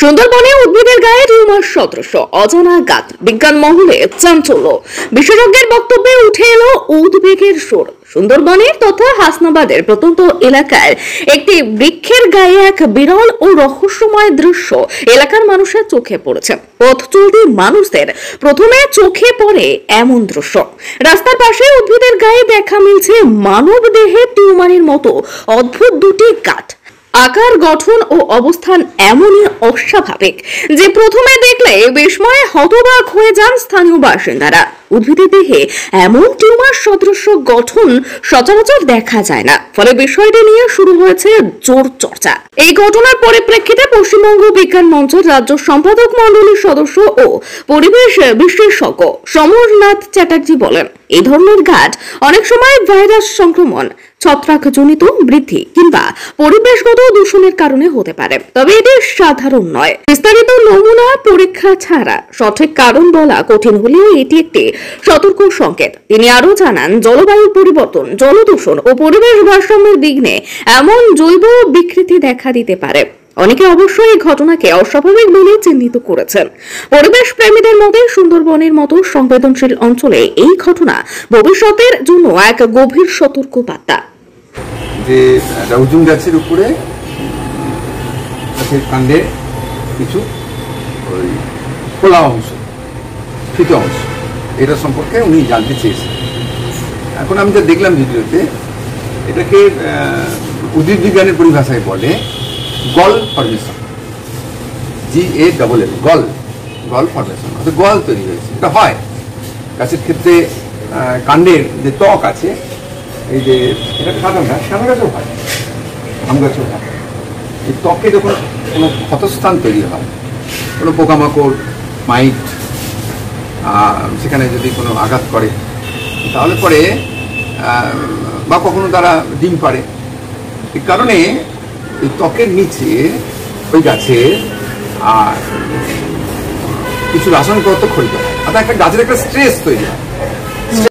সুন্দরবনে উদ্ভিদের গায়ে টিউমার সদৃশ অজানা গাছ, বিজ্ঞান মহলে চাঞ্চল্য। বিশেষজ্ঞের বক্তব্যে উঠে এলো উদ্বেগের সুর। সুন্দরবনের তথা হাসনাবাদের প্রত্যন্ত এলাকার একটি বৃক্ষের গায়ে এক বিরল ও রহস্যময় দৃশ্য এলাকার মানুষের চোখে পড়েছে। পথ চলতি মানুষদের প্রথমে চোখে পড়ে এমন দৃশ্য। রাস্তার পাশে উদ্ভিদের গায়ে দেখা মিলছে মানব দেহে টিউমারের মতো অদ্ভুত দুটি গাঁট। আকার, গঠন ও অবস্থান এমনই অস্বাভাবিক যে প্রথমে দেখলে বিস্ময়ে হতবাক হয়ে যান স্থানীয় বাসিন্দারা। উদ্ভিদের দেহে এমন টিউমার সদৃশ গঠন সচরাচর দেখা যায় না, ফলে বিষয়টি নিয়ে শুরু হয়েছে জোর চর্চা। এই ঘটনার পরিপ্রেক্ষিতে পশ্চিমবঙ্গ বিজ্ঞান মঞ্চের রাজ্য সম্পাদক মণ্ডলীর সদস্য ও পরিবেশ বিশেষজ্ঞ সমরনাথ চ্যাটার্জি বলেন, এই ধরনের গাছ অনেক সময় ভাইরাস সংক্রমণ, ছত্রাকজনিত বৃদ্ধি কিংবা পরিবেশগত দূষণের কারণে হতে পারে, তবে এটি সাধারণ নয়। বিস্তারিত নমুনা পরীক্ষা ছাড়া সঠিক কারণ বলা কঠিন হলেও এটি একটি সতর্ক সংকেত। তিনি আরো জানান, জলবায়ু পরিবর্তন, জলদূষণ ও পরিবেশ ভারসাম্যের বিঘ্নে এমন জৈব বিকৃতি দেখা দিতে পারে। অনেকে অবশ্যই এই ঘটনাকে অস্বাভাবিক বলে চিহ্নিত করেছেন। পরিবেশ প্রেমীদের মতে সুন্দরবনের মতো সংবেদনশীল অঞ্চলে এই ঘটনা ভবিষ্যতের জন্য এক গভীর সতর্ক বার্তা। যে রাউজুম গাছের উপরে গাছের কাণ্ডে কিছু ওই খোলা অংশ, ফিতে অংশ, এটা সম্পর্কে উনি জানতে চেয়েছেন। এখন আমি যা দেখলাম ভিডিওতে, এটাকে উদ্ভিদ বিজ্ঞানের পরিভাষায় বলে গল ফরমেশন, GALL, গল ফরমেশন, অর্থাৎ গল তৈরি হয়েছে। এটা হয় গাছের ক্ষেত্রে, কাণ্ডের যে ত্বক আছে, এই যে এটা সাধারণ গাছ, সাধারণ গাছেও হয়, আম গাছেও হয়। এই ত্বকে যখন কোনো ক্ষতস্থান তৈরি হয়, কোনো পোকামাকড়, মাইট সেখানে যদি কোনো আঘাত করে, তাহলে পরে বা কখনো তারা ডিম পাড়ে। এই কারণে এই ত্বকের নিচে ওই গাছের আর কিছু রাসায়নিক পদার্থ ক্ষরিত হয়, অর্থাৎ একটা গাছের একটা স্ট্রেস তৈরি হয়।